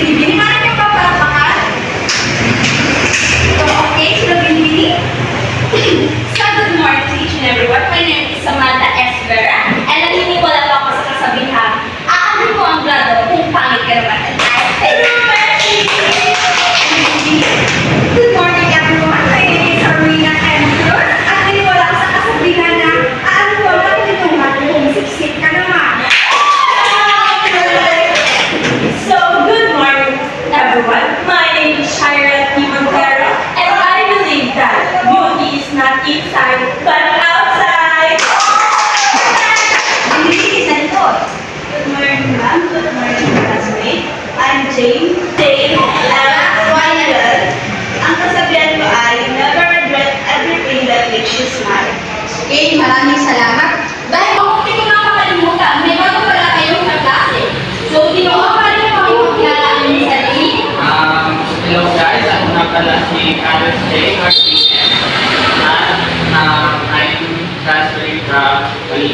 Binibini, mana yung papalapakan? So, okay, so binibini. So, good morning to each and everyone. My name is Samantha S. Vera. And naniniwala pa ako sa kasabihan, aamin mo ang grado kung pangit ka naman. Good morning everyone. My name is Arena M. Cruz. At naniniwala ako sa kasabihan na aamin mo ang pangituhan kung siksik ka naman. So, good morning, everyone. My name is Shira T. Montero, and I believe that beauty is not inside, but outside. Binibini sa likod. Good morning, ma'am. Good morning, classmate. I'm Jane. Jane, Wonder. Ang kasabihan ko ay, never regret everything that makes you smile. Okay, maraming salamat. Dahil kung hindi ko nakakalimutan, may bago pala kayong kaklase. So, hindi mo ako pala yung pakikilala ang inyong sarili. Hello guys, ako na pala si Carlos J. Martinez at I'm graduate from Bali.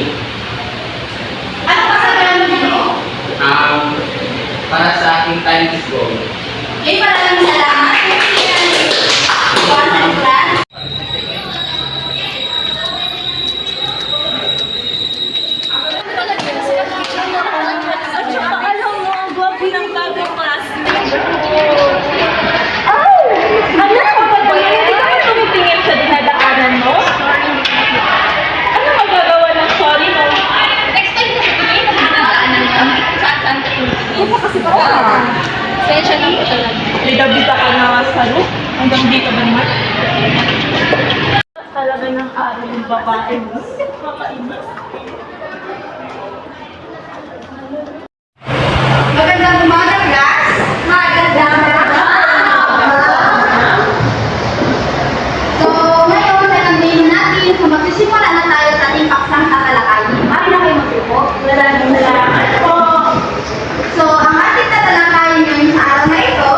Ano pa sa kailangan mo? Para sa aking time is gold. Okay, maraming salamat. One class. Alam mo, ang gwapo ng bagong classmate. Hindi ka ba tumitingin sa dinadaanan mo? Ano magagawa ng sorry mo? Next time kasi tingin ko dinadaanan kami kung saan ka tumitingin. Sensya na po talaga. Bida-bida ka na sa roof. Hanggang dito ba naman? Talaga ng araw yung babae mo. Makainis. Magandang umaga, class. Magandang umaga. So, ngayon, nagandang natin kung magsisimula na tayo sa ating paksang tatalakayin. Mari na kayo magsupo. Maraming salamat po. So, ang ating tatalakayin ngayon sa araw na ito,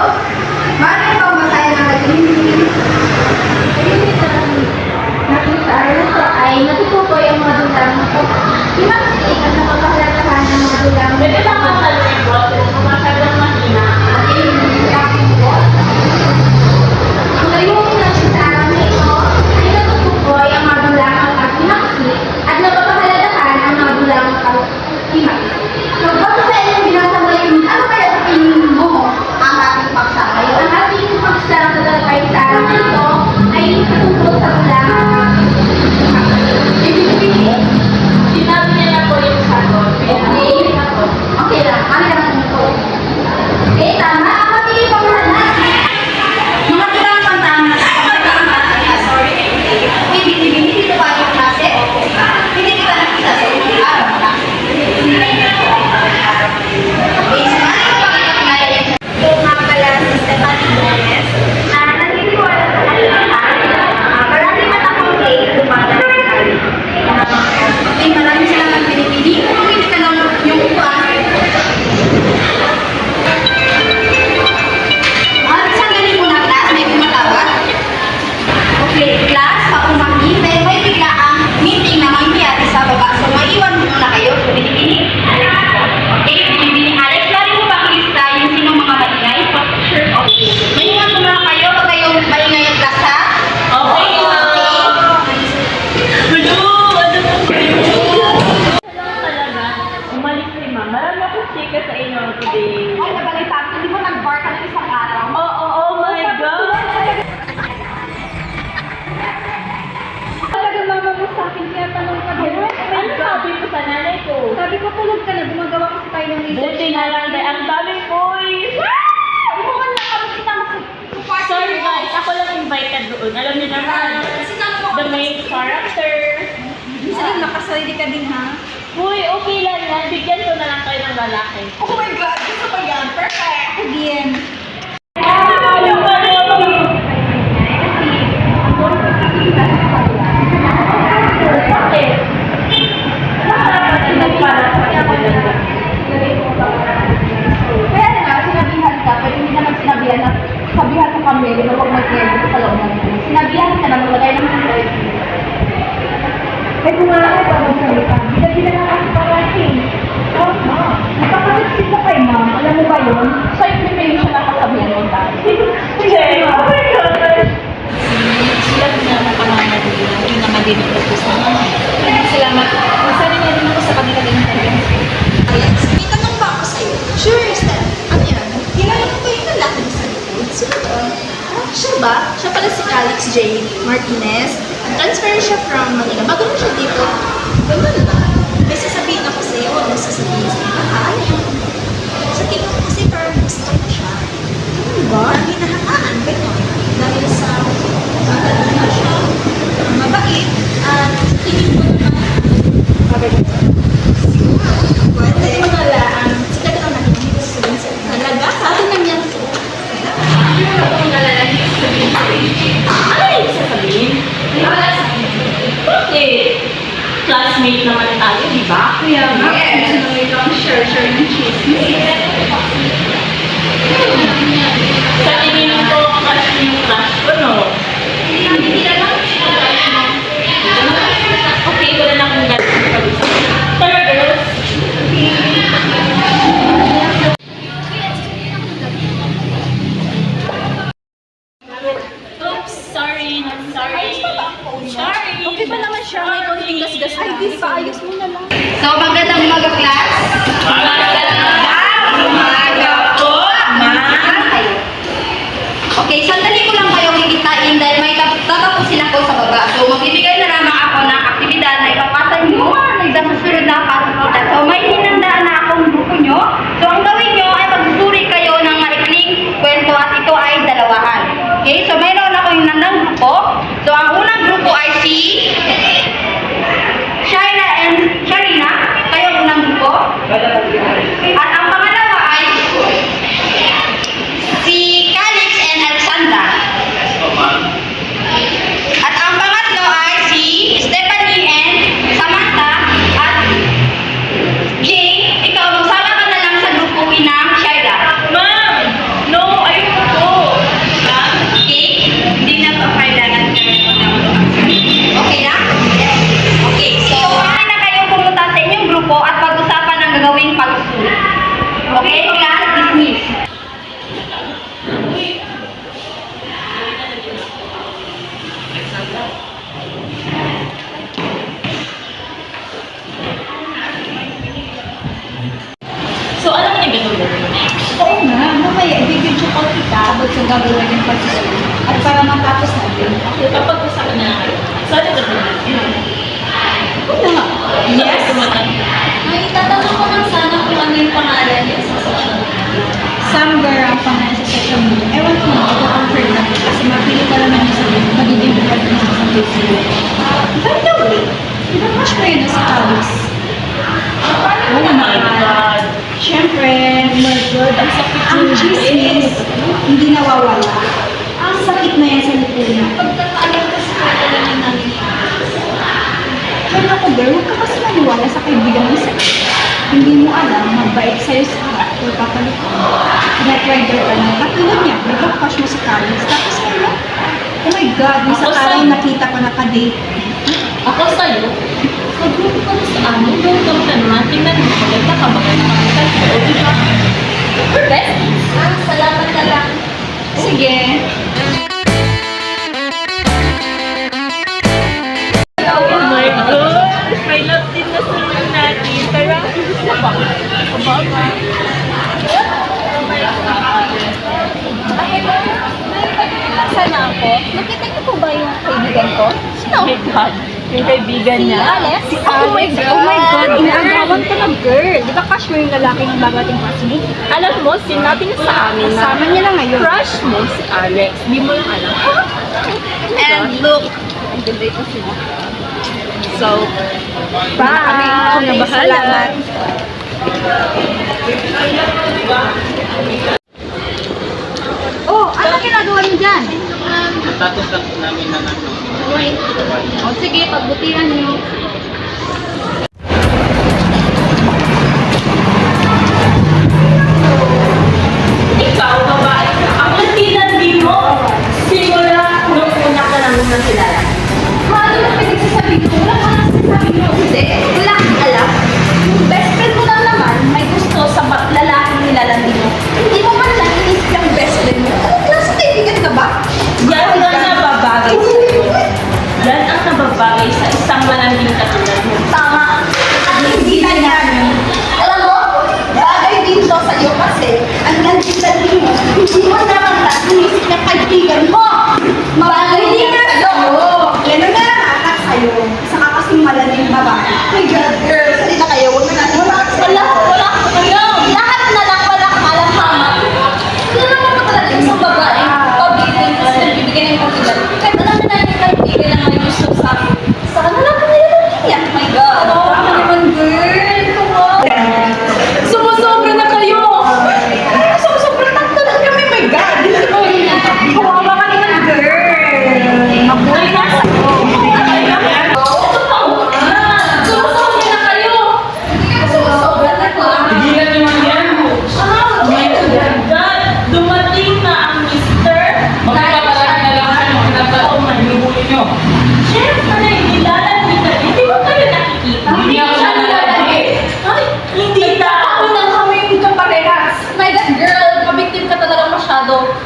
mari na pang masaya ng naging nakita rin ito ay natutukoy ang mga dulang imaksik at napapahalagaan ng mga dulang Pwede ba masaluin po? Kung masyadong mahina. ang layunin natin sa araw na ito ay natutukoy ang mga dulang imaksik at napapahalagaan ang mga dulang imaksik. So, bago sa inyong binasang layunin, ano kaya sa tingin mo ang ating paksa ngayon? Ang ating paksa na tatalakayin sa araw na ito ay tungkol sa dulang imaksik. Sinabi niya na po yung sagot. Okay. Okay lang. Ano naman ito? Okay, tama. Ang mabili pang natin. Mga kilang pantama. Sorry. Hindi dito pa yung klase. Hindi kita nakita sa yung araw. Okay, so ano yung pakikapinayan? So, nga pala si Stephanie Gomez. Naniniwala sa kalimutan. Marami na akong late dumadaan ng kali. Okay, maraming salamat pinipili. Kung hindi ka lang yung upuan. Sandali muna, class. May pumatawag. Okay, class, paumahi. Pero may bigla ang meeting na mangyayari sa baba. So, maiwan muna kayo. So, pinipili. Okay, pinipili. Alex, lari mo bang lista yung sinong mga maingay? Sure, okay. Maiwan muna kayo. Huwag kayong maingay ang class, ha? Okay. Talaga, umalis si ma'am. Marami akong chika sa inyo today. Ay, nabalita. Hindi mo nag-bar ka ng isang araw. Oh my God! Talaga mama mo sa akin, kaya tanong ka din. Ano sabi ko sa nanay ko? Sabi ko, tulog ka na, gumagawa kasi tayo ng research. Buti na lang dahil ang daming boys. Hindi mo man lang kami sinama sa party. Sorry guys, ako lang invited doon. Alam niyo naman, Sinama mo the main character. Sige, nakasali ka din ha? Uy, okay lang yan. Bigyan ko na lang kayo ng lalaki. Oh my God, gusto ko yan. Perfect. Ako din. Yung Bakit? Kaya nga, sinabihan ka, pero hindi naman sinabihan na sabihan ko kami, na huwag mag-nerve sa loob ng sinabihan ka na maglagay ng mga Ay, kung wala ka pa magsalita, hindi na lang ako parating. Napakasipsip na kay ma'am. Alam mo ba yun? Sa invitation ba? Siya pala si Alex J. Martinez. Transfer siya from Manila. Bago na siya dito. Ganun lang. May sasabihin ako sa'yo. Huwag mo sasabihin sa'yo. Ayaw. Sa tingin ko kasi parang gusto ko siya. Ano ba? Parang hinahangaan. Ganun. Dahil sa magaling na siya. Mabait. At sa tingin ko naman. Mabait. Pwede. Wala. Sikat ako nakikinig sa sabihin sa'yo. Talaga? Sa akin lang yan. Ano yung sasabihin? Bakit? Classmate naman tayo, di ba? Kaya nga, gusto na ito ang share ng chismis. Sa tingin ko, kasi yung class ko, no? Hindi na lang. Okay, wala na akong gano'n pag-usap. Tara, girls. Oops, sorry, not sorry. Sorry. Okay pa naman siya, may konting gasgas na. Ay, di pa, ayos mo na lang. So, magandang umaga, class. Umaga po, Kayo. Okay, sandali ko lang kayong higitain dahil may tatapusin ako sa baba. So, magbibigay na lamang ako ng aktibidad na ipapasa nyo sa susunod na activity. So, may hinandaan na akong grupo nyo. So, ang gawin nyo ay magsusuri kayo ng maikling kwento at ito ay dalawahan. Okay, so mayroon ako yung nandang grupo. So, ang unang grupo ay si Shaina and Sharina. Kayo ang unang grupo. At ang pangalawa ay si Calix and Alexandra. At ang pangatlo ay si Stephanie and Samantha. At Jay, ikaw magsama ka na lang sa grupo ng Shaira. Ma'am! No, ayoko po. Okay? Hindi na pa kailangan Okay na? Okay, so kaya na kayong pumunta sa inyong grupo at pag-usapan ang gagawing pagsusunod. Okay, class, dismiss. So, alam mo na yung gagawin? Oo nga, mamaya i-video call kita about sa gagawin ng pagsusunod. At para matapos natin. Kapag usapan na kayo. Sorry ka po. Oo nga. Yes. Ay, itatanong ko lang sana kung ano yung pangalan niya sa social media. Samgar ang pangalan sa social media. Ewan ko nga, ito-confirm natin kasi mapili ka naman niya sa magiging buwan niya sa Facebook. By the way, iba-crush mo yun sa Alex. Oh my God. Siyempre, my God, ang sakit ang chismis. Hindi nawawala. Ang sakit na yan sa lipunan. Pagkakaalam ko sa kailangan namin ni Pero ako, girl, huwag ka kasi maniwala sa kaibigan mo sa hindi mo alam, mabait sa'yo sa harap o papalikon. Net-rider ka na. Katulad niya, may crush mo sa college. Tapos ngayon, oh my God, may sa Ako araw sa'yo. nakita ko nakadate. Ako sa'yo, mag-group ka na sa amin, welcome ka naman, tingnan mo, maganda ka, maganda ka, o di ba? We're besties. Salamat na lang. Sige. Oh my God! May love din na sunod natin. Tara. Sana ako? Nakita niyo po ba yung kaibigan ko? Sino? Oh my God. Yung kaibigan Si niya. Alex? Oh my God. Oh my God, inaagawan ko ng girl. Di ba crush mo yung lalaki ng babating classmate? Alam mo, sinabi niya sa amin na Kasama niya lang ngayon. crush mo si Alex. Di mo lang alam. And look, So, Bye! Ako na bahala. Salamat. Oh, ano ginagawa niyo dyan? Status lang po namin na ano. o sige, pagbutihan nyo. ikaw, babae ka. Ang landi mo. Simula nung una ka lang nakilala. Ano na pinagsasabi ko? Wala ka na sinasabi mo. Hindi, wala kang alam. Yung best friend mo lang naman, may gusto sa lalaking nilalandi mo. Hindi mo man lang inisip yung best friend mo. Anong klase kaibigan ka ba? Yan ang nababagay sa'yo. Yan ang nababagay sa isang malanding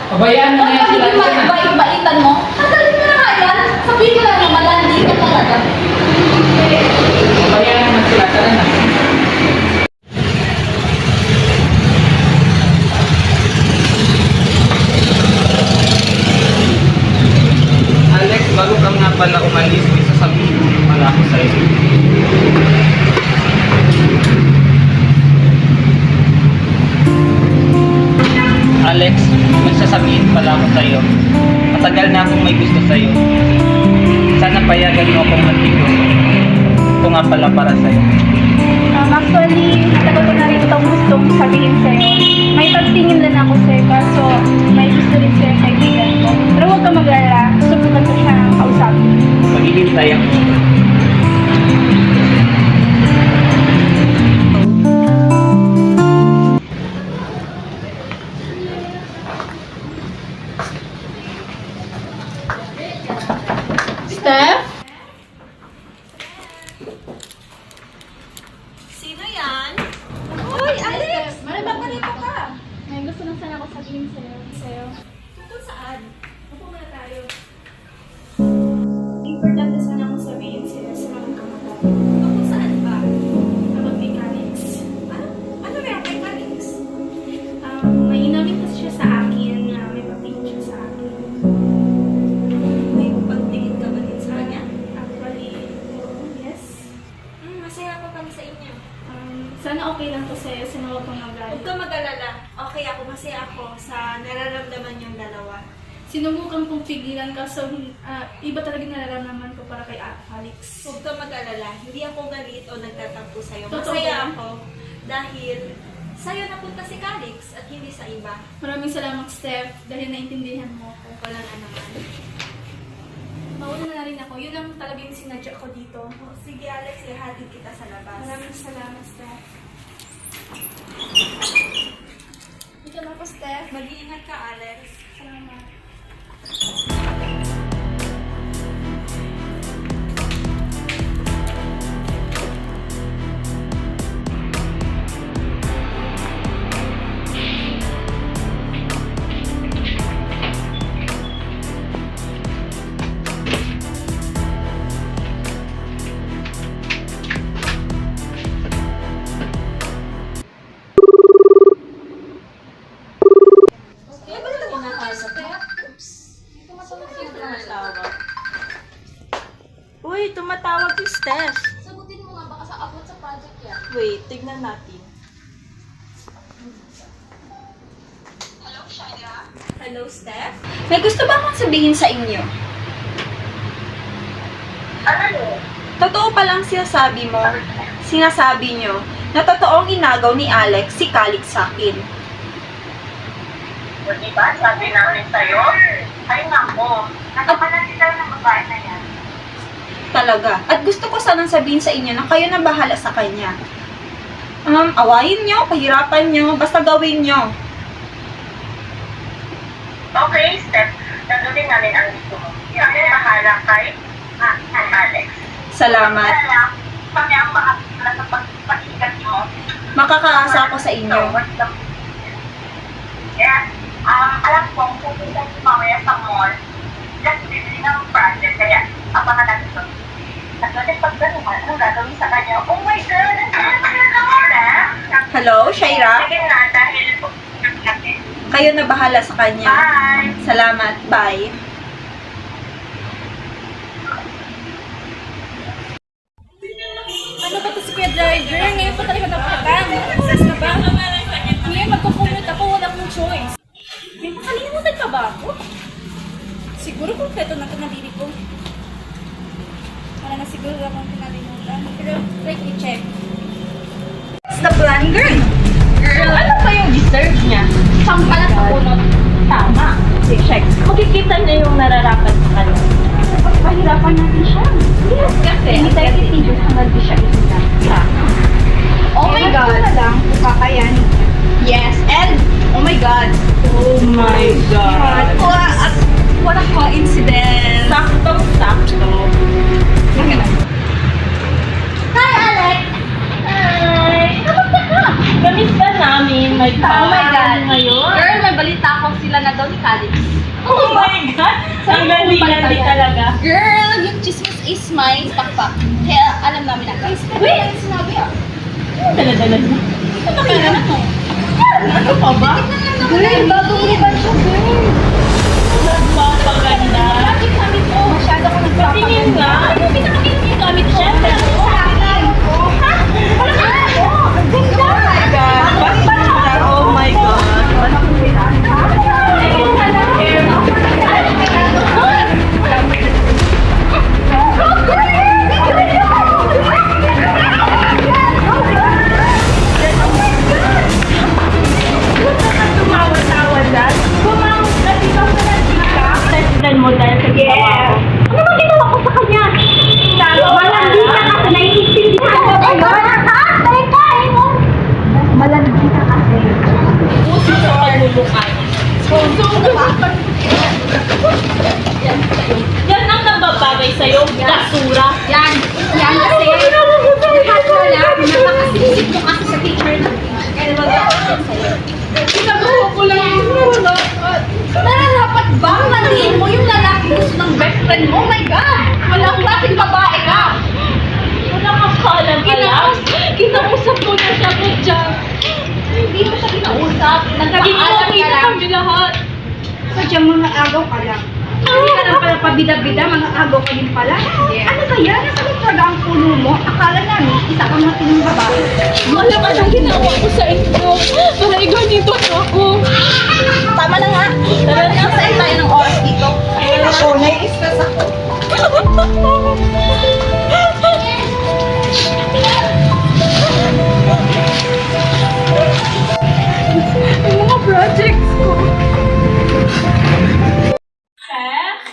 Pabayaan mo na yan sila. Ano ba bait-baitan mo? Tanggalin mo na nga yan. Sabihin mo lang na malandi ka talaga. Pabayaan naman sila. Tara na. Alex, bago ka nga pala umalis, may sasabihin mo pala ako sa'yo. Alex, may sasabihin pala ako sa'yo. Matagal na akong may gusto sa'yo. Sana payagan mo akong magtigos. Ito nga pala para sa'yo. Actually, matagal ko na rin itong gustong sabihin sa'yo. May pagtingin lang ako sa'yo, kaso may gusto rin sa'yo yung kaibigan ko. Pero huwag ka mag-alala, subukan ko siya kausapin. Maghihintay ako. Steph? Sino yan? Hoy, Alex! Malabang ka dito ka. May gusto lang sana ako sabihin sa'yo. Tungkol saan? Upo muna tayo. Importante sana akong sabihin sa'yo sa mga kamag-anak. Tungkol saan ba? Kapag may Calix. Ano meron kay Calix? May inamin kasi siya sa akin na may patingin siya sa akin. May pagtingin ka ba din sa kanya? Actually, yes. Masaya ako kami sa inyo. Sana okay lang to sa'yo, sana huwag kang Huwag magalit. ka mag-alala. Okay ako, masaya ako sa nararamdaman yung dalawa. Sinubukan kong pigilan kaso iba talaga nararamdaman ko para kay Alex. Huwag ka mag-alala. Hindi ako galit o nagtatampo sa'yo. Totoo Masaya ba? ako dahil sa'yo napunta si Calix at hindi sa iba. Maraming salamat, Steph, dahil naintindihan mo ako. Wala na naman. Mauna na rin ako. Yun lang talaga yung sinadya ko dito. Sige Alex, ihatid kita sa labas. Maraming salamat, Steph. Ito na ako, Steph. Mag-iingat ka Alex. Salamat. Uy, tumatawag si Steph. Sagutin mo nga baka sa abot sa project yan. Wait, tignan natin. Hello, Steph? May gusto ba akong sabihin sa inyo? Ano? Totoo palang sinasabi nyo, na totoong inagaw ni Alex si Calix sa akin. O diba, sabi namin sa'yo, ay nako, nakapalan tayo ng babae na yan. Talaga. At gusto ko sanang sabihin sa inyo na kayo na bahala sa kanya. Awayin nyo, pahirapan nyo, basta gawin nyo. Okay, Steph, nandun namin ang gusto mo. Kami bahala kay Alex. Salamat. Kaya, kami ang makakila sa pagpasikat mo. Makakaasa ako sa inyo. Yes, alam ko, pupunta si mamaya sa mall. Just bibili ng project, kaya abangan natin ito. At natin pag ganun, anong gagawin sa kanya? Oh my God, ang sarap na mo, Hello, Shaira? Sige na, dahil natin. Kayo na bahala sa kanya. Bye! Salamat. Bye. Ano ba ito si Kuya Driver? Ngayon pa talaga napatang. Success na ba? Ngayon magkukumit ako, wala akong choice. May makalimutan ka ba ako? Siguro kompleto na ito nabili ko. Wala na siguro akong pinalimutan. Pero try ko i-check. It's the plan, girl. Girl, ano ba yung deserve niya? Sampa na sa punot. Tama. Okay, check. Makikita niya yung nararapat sa kanya. Pahirapan natin siya. Yes, kasi. Hindi tayo titigil hanggang di siya isita. Oh my God. na lang kung kakayanin. Yes, and oh my God. Oh my God. What a coincidence. Saktong-sakto. Hi, Alex! Hi! Kamusta ka? Kamis ka namin. May Oh my God. ngayon. Girl, may balita ako sila na daw ni Calix. Hindi talaga. Girl, yung chismis is mine. Pakpak. Kaya alam namin na. Wait! Sinabi ah. Dala-dala mo. Ano kaya na mo? Ano pa ba? Girl, bagong riban siya, girl. Nagpapaganda. Bakit sabi ko? Masyado ko Patingin nga. Ano yung pinakakita yung gamit ko? Siyempre. Sa akin. Ha? Wala ka ako. Ang ganda. Oh my God. Tumawa-tawa dyan. Bumang, natigaw ka na dika. Testigan mo dahil sa ginawa ko. Ano ba ginawa ko sa kanya? Malandi ka kasi naiintindihan mo ba yun? Ha? Tayo mo. Malandi ka kasi. Puso sa paglulukan. Yan ang nababagay sa'yo, basura. Yan kasi. Lahat ko lang. Napakasisip mo kasi sa teacher natin. Kaya nababagay sa'yo. Ginagawa ko lang yung Nararapat bang nandiin mo yung lalaki gusto ng best friend mo? Oh my God! Walang klaseng babae ka! Wala kang kalam-alam. Kinausap ko na siya po dyan. Hindi mo siya kinausap. Nagpapaalam Ginagawa ka lang. kami lahat. Sadyang mga agaw ka lang. Hindi ka lang pala pabida-bida, mga agaw ka din pala. Ano kaya? Nasagot talaga ang puno mo? Akala namin, isa kang matinong babae. Alam mo ang ginawa ko sa inyo. Para ganito ako. Tama na nga. Tara na, saan tayo ng oras dito? Ay, ako, nai-stress ako. Ang mga projects ko. Steph?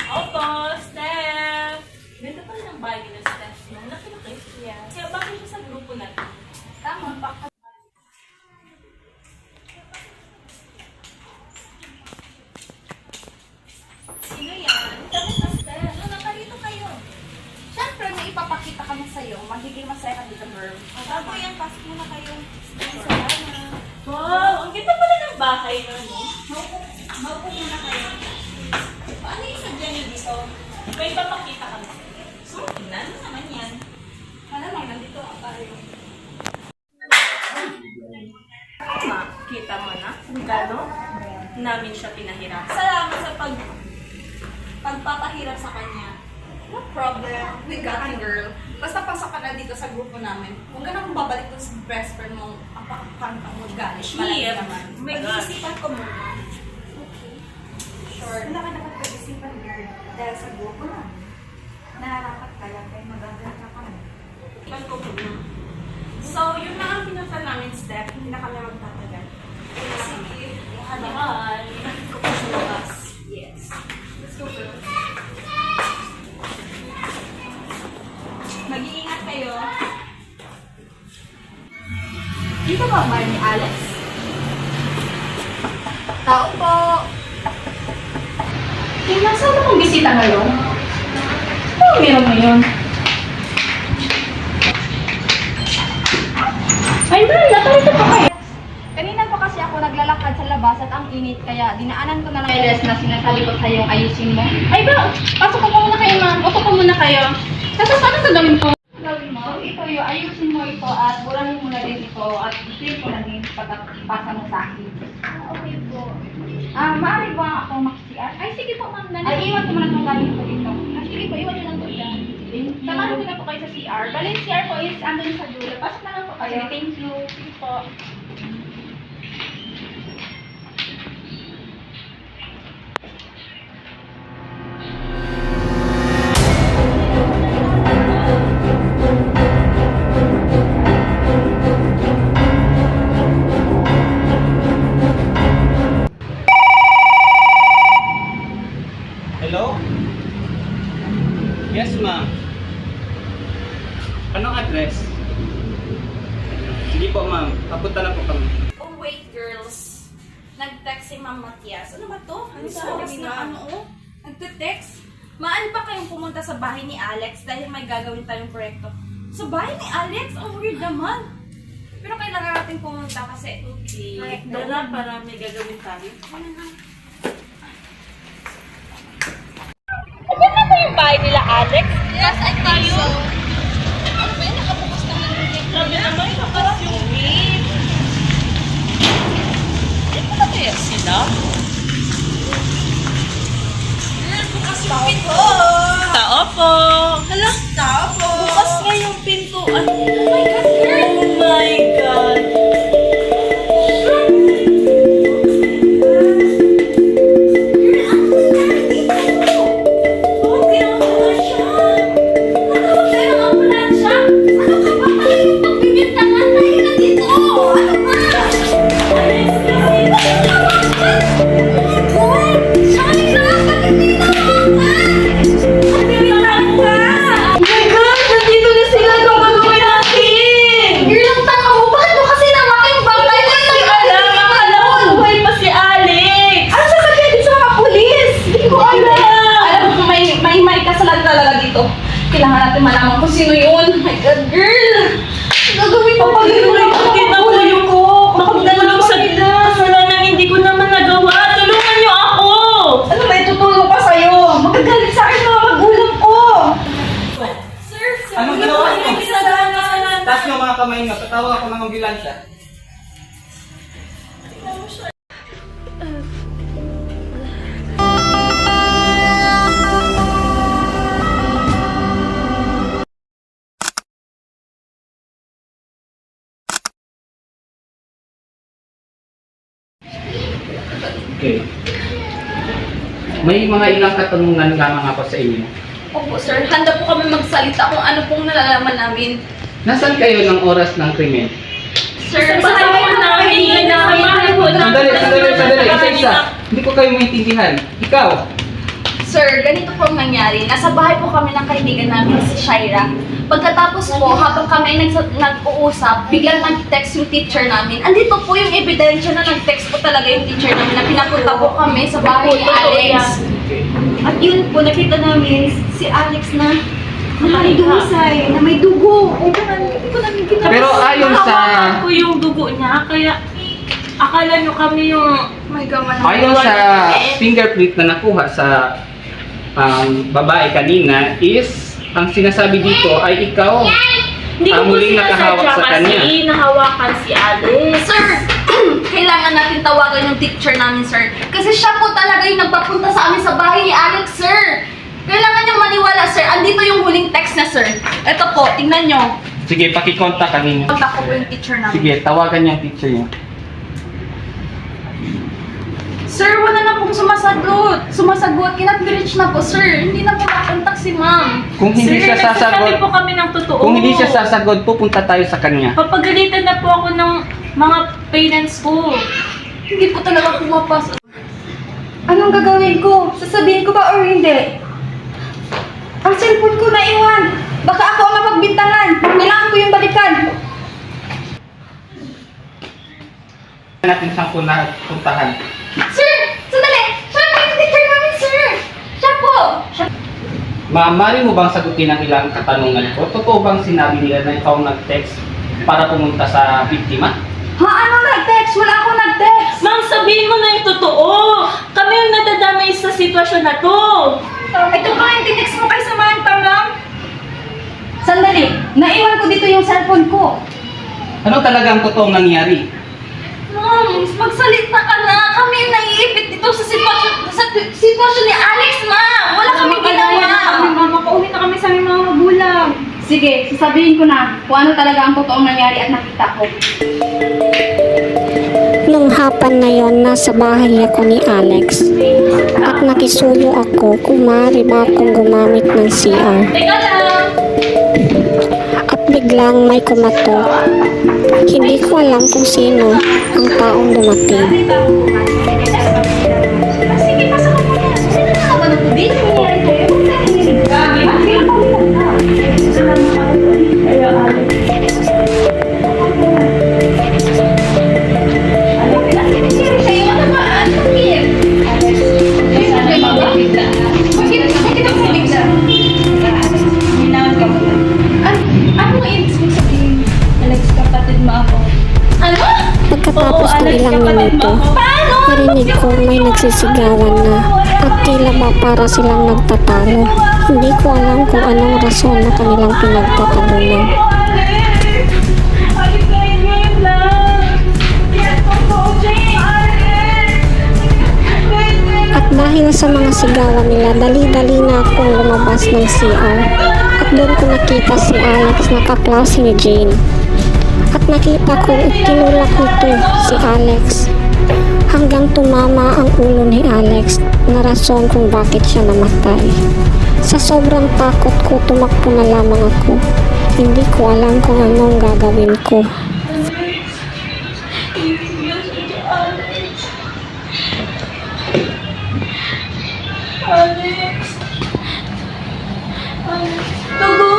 Opo, Steph. Ganda pa rin ang bahay ni Steph, no? Nakilaki siya. Kaya bakit siya sa grupo natin? Tama, Sino yan? Sabi na Steph. No, nakalito kayo. Siyempre, may ipapakita kami sa'yo. Magiging masaya ka dito, girl. Bago yan, pasok muna kayo. Wow, ang ganda pala ng bahay na, no? Maupo muna kayo. Paano yung sadya niyo dito? May papakita kami. So, tingnan mo naman yan. Malamang, nandito ang tayo. Tama, kita mo na kung gano'n namin siya pinahirap. Salamat sa pagpapahirap sa kanya. No problem. We got it, girl. Basta pasok ka na dito sa grupo namin. Kung gano'n kung babalik dun sa best friend mo, ang pakakanta mo galing. Shit, naman. may isipan ko muna. Sure. Wala ka dapat pag-isipan, girl. Dahil sa grupo na. Nararapat ka lang kaya magaganda ka mo. Isipan ko muna. So, yun na ang pinasal namin step. Hindi na kami magtatagal. Sige. Bye. Ko pa sa labas. Yes. Let's go, girl. Mag-iingat kayo. Dito ba ang bahay ni Alex? Tao po. Nasaan mo kong bisita ngayon? Ano meron ngayon? Ay, Mel, natalito pa kayo. Kanina pa kasi ako naglalakad sa labas at ang init kaya dinaanan ko na lang yung na sinasabi ko sa'yo ayusin mo. Ay ba, pasok ko muna kayo, ma'am. Upo ko muna kayo. Tapos ano sa gawin ko? Gawin mo, ito yung ayusin mo ito at burahin mo na din ito at i-clean ko na din pagkapasa mo sa akin. Okay po. Maaari ba ako mag-CR? Ay, sige po, ma'am. Ay, iwan ko muna itong gamit ko dito. Sige po, iwan nyo lang po dyan. Samahan ko na po kayo sa CR. Bali, yung CR po is andun sa dulo. Pasok na lang po kayo. Sige, thank you. Sige po. Hello? Yes, ma'am. Anong address? Sige po, ma'am. Papunta na po kami. Oh, wait, girls. Nag-text si Ma'am Matias. Ano ba to? Ano Sa sa oras amin, na ma'am. ano? Oh? Nagte-text? Maan pa kayong pumunta sa bahay ni Alex dahil may gagawin tayong proyekto. Sa bahay ni Alex? Ang weird naman. Pero kailangan natin pumunta kasi Okay. proyekto. Tara, para may gagawin tayo. Ano na? bahay nila Alex? Yes, I think so. Ano ba yun? Nakabukas naman yung gate. Sabi naman, nakabukas yung gate. Hindi ko na kaya sila? Bukas yung pinto. Tao po. Hala, tao po. Bukas nga yung pintuan. Oh my God, girl. Oh my God. Kailangan natin malaman kung sino yun. Oh my God, girl! Gagawin mo pa yun. Tinawin ko. Makapagdalong sa kasalanan, hindi ko naman nagawa. Tulungan niyo ako! Ano ba itutulong pa sa'yo? Magagalit sa akin mga magulang ko. Sir, Anong ginawa niyo? Kasalanan. Taas mo mga kamay nyo, tatawag ako ng ambulansya. Okay. May mga ilang katanungan lamang ako sa inyo. Opo, sir. Handa po kami magsalita kung ano pong nalalaman namin. Nasaan kayo ng oras ng krimen? Sir, Bahay po namin. Bahay po namin. Sandali. Isa-isa. Hindi ko kayo maintindihan. Ikaw, Sir, ganito po ang nangyari. Nasa bahay po kami ng kaibigan namin si Shaira. Pagkatapos po, habang kami nag-uusap, biglang nag-text yung teacher namin. Andito po yung ebidensya na nag-text po talaga yung teacher namin na pinapunta po kami sa bahay ni Alex. At yun po, nakita namin si Alex na may dumisay, na may dugo. Hindi ko namin ginawa. pero ayon sa Hawakan ko yung dugo niya, kaya akala nyo kami yung May gawa na. ayon sa fingerprint na nakuha sa babae kanina is ang sinasabi dito ay ikaw Hindi ang ko po muling nakahawak sinasadya sa kanya. kasi nahawakan si Alex. Sir, kailangan natin tawagan yung teacher namin, sir. Kasi siya po talaga yung nagpapunta sa amin sa bahay ni Alex, sir. Kailangan niyong maniwala, sir. Andito yung huling text na, sir. Ito po, tingnan niyo. Sige, pakikontak ka ninyo. Kontak ko po yung teacher namin. Sige, tawagan niyo ang teacher niyo. Sir, wala na pong sumasagot. Kinat-reach na po, sir. Hindi na po nakontak si ma'am. Kung hindi siya nagsasabi sasagot, po kami ng totoo. kung hindi siya sasagot, pupunta tayo sa kanya. Papagalitan na po ako ng mga parents ko. Hindi po talaga pumapasok. Anong gagawin ko? Sasabihin ko ba or hindi? Ang cellphone ko naiwan. Baka ako ang mapagbintangan. Kailangan ko yung balikan. Natin siyang puntahan. Sir! Sandali! Siya po yung teacher namin, sir! Siya po! Maaari mo bang sagutin ang ilang katanungan ko? Totoo bang sinabi nila na ikaw nag-text para pumunta sa biktima? Ha? Ano nag-text? Wala ako nag-text! Ma'am, sabihin mo na yung totoo. Kami yung nadadamay sa sitwasyon na to. Ito ba yung tinext mo kay Samantha, ma'am? Sandali! Naiwan ko dito yung cellphone ko. Ano talaga ang totoong nangyari? Ma'am, magsalita ka na. Kami yung naiipit dito sa sitwasyon ni Alex, ma'am. Wala kami ginawa. Makauwi na kami sa aming mga magulang. Sige, sasabihin ko na kung ano talaga ang totoong nangyari at nakita ko. Nung hapon na yon, nasa bahay ako ni Alex at nakisuyo ako kung maaari ba akong gumamit ng CR. Teka lang. At biglang may kumatok. Hindi ko alam kung sino ang taong dumating. Sige, pasok ka muna. Sino na ba ng tubig? Nangyari kayo? Gabi? Pagkatapos ng ilang minuto, narinig ko may nagsisigawan na. At tila ba para silang nagtatalo. Hindi ko alam kung anong rason na kanilang pinagtatalunan. Alex, ngayon lang. Yes, po, Jane. Alex. At dahil sa mga sigawan nila, dali-dali na akong lumabas ng CR. At doon ko nakita si Alex na kaklase ni Jane. At nakita kong itinulak nito si Alex. Hanggang tumama ang ulo ni Alex na rason kung bakit siya namatay. Sa sobrang takot ko, tumakbo na lamang ako. Hindi ko alam kung anong gagawin ko. Alex. Tugo!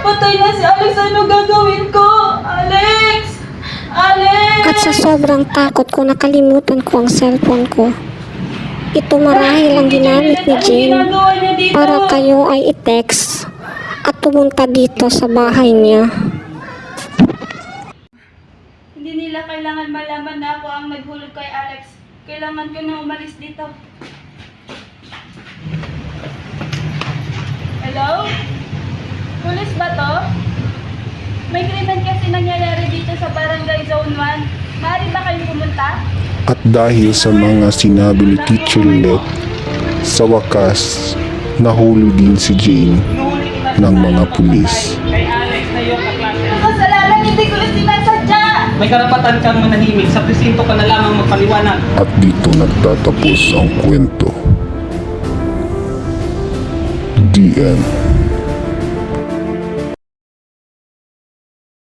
Patay na si Alex. Ano gagawin ko? Alex! Alex! At sa sobrang takot ko, nakalimutan ko ang cellphone ko. Ito marahil ang ginamit ni Jane para kayo ay i-text at pumunta dito sa bahay niya. Hindi nila kailangan malaman na ako ang naghulog kay Alex. Kailangan ko na umalis dito. Hello? Pulis ba to? May krimen kasi nangyayari dito sa Barangay Zone 1. Maaari ba kayong pumunta? At dahil sa mga sinabi ni Teacher Let, sa wakas, nahuli din si Jane ng mga pulis. Kay Alex na yung kaklase. Kasalanan, hindi ko yung sinasadya! May karapatan kang manahimik. Sa presinto ka na lamang magpaliwanag. At dito nagtatapos ang kwento. The end.